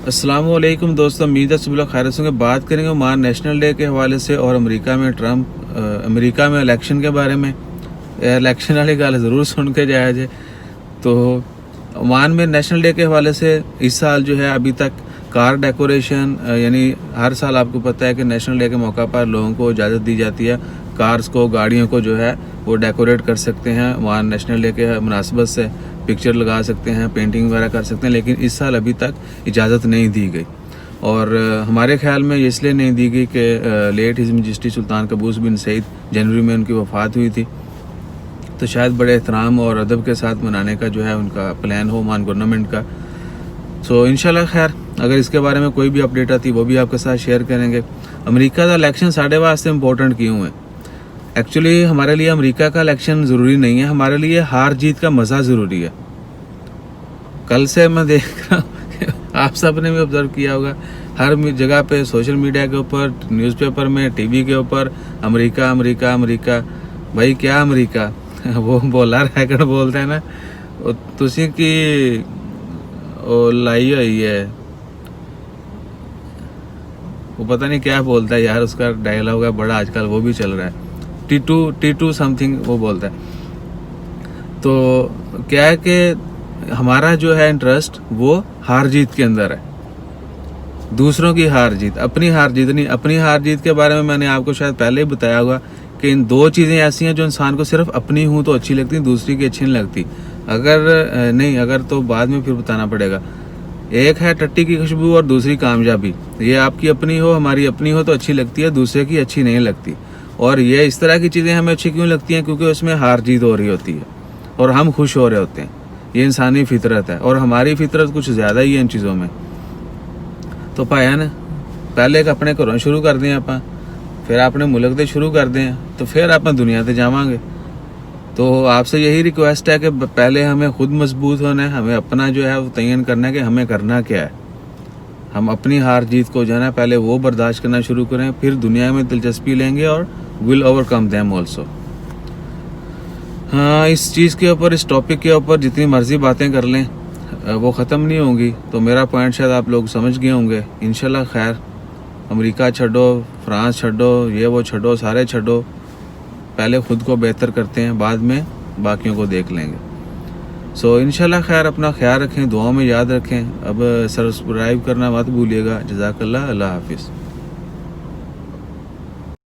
अस्सलाम वालेकुम दोस्तों, उम्मीद है सब लोग खैरियत से होंगे। बात करेंगे ओमान नेशनल डे के हवाले से और अमेरिका में इलेक्शन के बारे में। इलेक्शन वाली गल ज़रूर सुन के जाया जाए तो ओमान में नेशनल डे के हवाले से इस साल जो है अभी तक कार डेकोरेशन, यानी हर साल आपको पता है कि नेशनल डे के मौका पर लोगों को इजाज़त दी जाती है कार्स को, गाड़ियों को जो है वो डेकोरेट कर सकते हैं। ओमान नेशनल डे के मुनासबत से पिक्चर लगा सकते हैं, पेंटिंग वगैरह कर सकते हैं, लेकिन इस साल अभी तक इजाज़त नहीं दी गई। और हमारे ख्याल में ये इसलिए नहीं दी गई कि लेट हिज़ मैजेस्टी सुल्तान कबूस बिन सईद जनवरी में उनकी वफ़ात हुई थी, तो शायद बड़े एहतराम और अदब के साथ मनाने का जो है उनका प्लान हो ओमान गवर्नमेंट का। सो इंशाल्लाह खैर अगर इसके बारे में कोई भी अपडेट आती वो भी आपके साथ शेयर करेंगे। अमेरिका का इलेक्शन साढ़े वास्ते इंपॉर्टेंट क्यों है? एक्चुअली हमारे लिए अमेरिका का इलेक्शन ज़रूरी नहीं है, हमारे लिए हार जीत का मज़ा ज़रूरी है। कल से मैं देख रहा हूँ, आप सब ने भी ऑब्जर्व किया होगा, हर जगह पे सोशल मीडिया के ऊपर, न्यूज़पेपर में, टीवी के ऊपर अमेरिका अमेरिका अमेरिका। भाई क्या अमेरिका? वो बोला रैकट बोलते हैं ना, तुसी की वो लाई हुई है, वो पता नहीं क्या बोलता है यार, उसका डायलॉग है बड़ा आजकल, वो भी चल रहा है, टी टू समथिंग वो बोलता है। तो क्या है कि हमारा जो है इंटरेस्ट वो हार जीत के अंदर है, दूसरों की हार जीत, अपनी हार जीत नहीं। अपनी हार जीत के बारे में मैंने आपको शायद पहले ही बताया होगा कि इन दो चीज़ें ऐसी हैं जो इंसान को सिर्फ अपनी हूँ तो अच्छी लगती, दूसरी की अच्छी नहीं लगती। अगर तो बाद में फिर बताना पड़ेगा। एक है टट्टी की खुशबू और दूसरी कामयाबी। ये आपकी अपनी हो, हमारी अपनी हो तो अच्छी लगती है, दूसरे की अच्छी नहीं लगती। और ये इस तरह की चीज़ें हमें अच्छी क्यों लगती हैं? क्योंकि उसमें हार जीत हो रही होती है और हम खुश हो रहे होते हैं। ये इंसानी फितरत है और हमारी फितरत कुछ ज़्यादा ही है इन चीज़ों में। तो भाया ना पहले एक अपने घरों शुरू कर दें आप, फिर अपने मुल्क से शुरू कर दें, तो फिर आप दुनिया से जावांगे। तो आपसे यही रिक्वेस्ट है कि पहले हमें खुद मजबूत होना है, हमें अपना जो है वो तयन करना है कि हमें करना क्या है। हम अपनी हार जीत को जो है ना पहले वो बर्दाश्त करना शुरू करें, फिर दुनिया में दिलचस्पी लेंगे और विल ओवरकम देम ऑल्सो। हाँ, इस चीज़ के ऊपर, इस टॉपिक के ऊपर जितनी मर्जी बातें कर लें वो ख़त्म नहीं होंगी। तो मेरा पॉइंट शायद आप लोग समझ गए होंगे। इंशाल्लाह खैर, अमेरिका छोड़ो, फ्रांस छोड़ो, ये वो छोड़ो, सारे छोड़ो, पहले ख़ुद को बेहतर करते हैं, बाद में बाकियों को देख लेंगे। सो इंशाल्लाह खैर अपना ख्याल रखें, दुआओं में याद रखें। अब सब्सक्राइब करना मत भूलिएगा। जज़ाकल्लाह, अल्लाह हाफिज़।